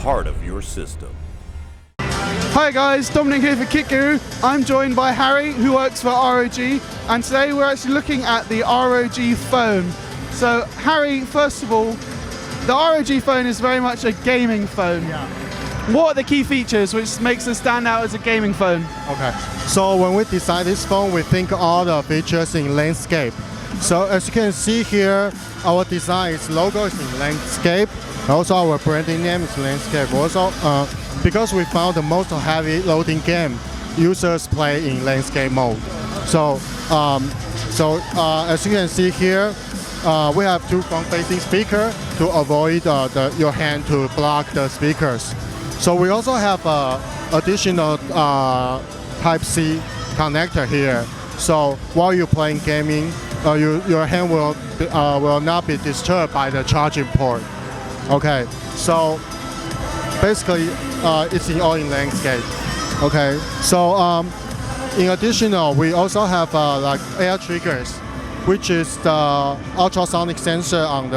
heart of your system. Hi guys, Dominic here for Kit Guru. I'm joined by Harry, who works for ROG, and today we're actually looking at the ROG Phone. So Harry, first of all, the ROG Phone is very much a gaming phone. Yeah. What are the key features which makes it stand out as a gaming phone? Okay. So when we design this phone, we think all the features in landscape. So as you can see here, our design logo is in landscape. Also our branding name is landscape. Also, because we found the most heavy loading game, users play in landscape mode. So, as you can see here, we have two front-facing speakers to avoid your hand to block the speakers. So we also have additional Type-C connector here. So while you're playing gaming, your hand will not be disturbed by the charging port. Okay, so basically it's all in landscape. Okay, so in addition, we also have like air triggers, which is the ultrasonic sensor on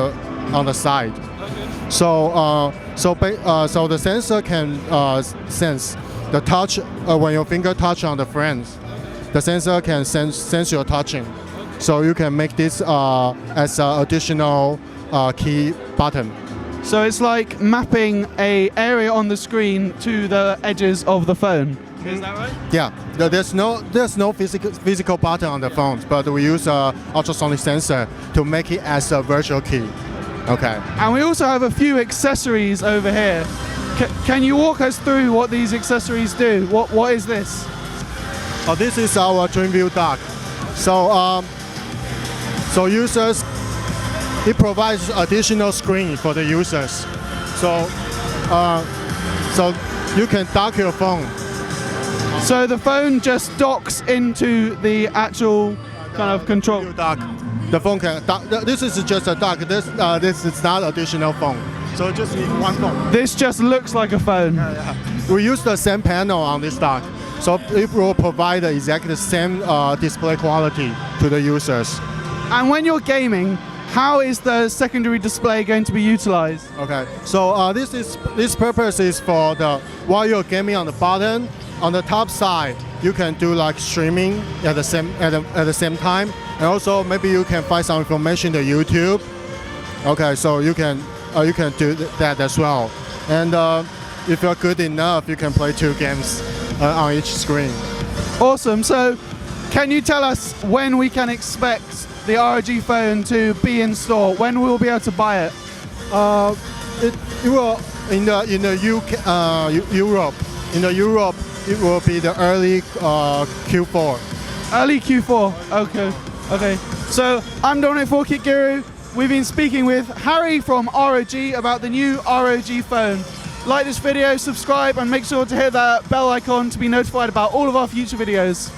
the side. Okay. So the sensor can sense the touch when your finger touch on the frames. The sensor can sense your touching. So you can make this as an additional key button. So it's like mapping an area on the screen to the edges of the phone. Is that right? Yeah. There's no physical button on the phones, but we use an ultrasonic sensor to make it as a virtual key. Okay. And we also have a few accessories over here. Can you walk us through what these accessories do? What is this? Oh, this is our Dream View dock. So users, it provides additional screen for the users. So you can dock your phone. So the phone just docks into the actual kind of control. Dock. The phone can dock. This is just a dock. This is not additional phone. So just need one phone. This just looks like a phone. Yeah. We use the same panel on this dock. So it will provide the exactly same display quality to the users. And when you're gaming, how is the secondary display going to be utilized? Okay, so this purpose is for while you're gaming on the bottom, on the top side, you can do like streaming at the same time, and also maybe you can find some information to YouTube. Okay, so you can do that as well. And if you're good enough, you can play 2 games on each screen. Awesome. So, can you tell us when we can expect the ROG Phone to be in store? When we'll be able to buy it? It will in the UK, Europe. In the Europe, it will be the early Q4. Early Q4. Okay. So I'm Dominic for Kit Guru. We've been speaking with Harry from ROG about the new ROG Phone. Like this video, subscribe, and make sure to hit that bell icon to be notified about all of our future videos.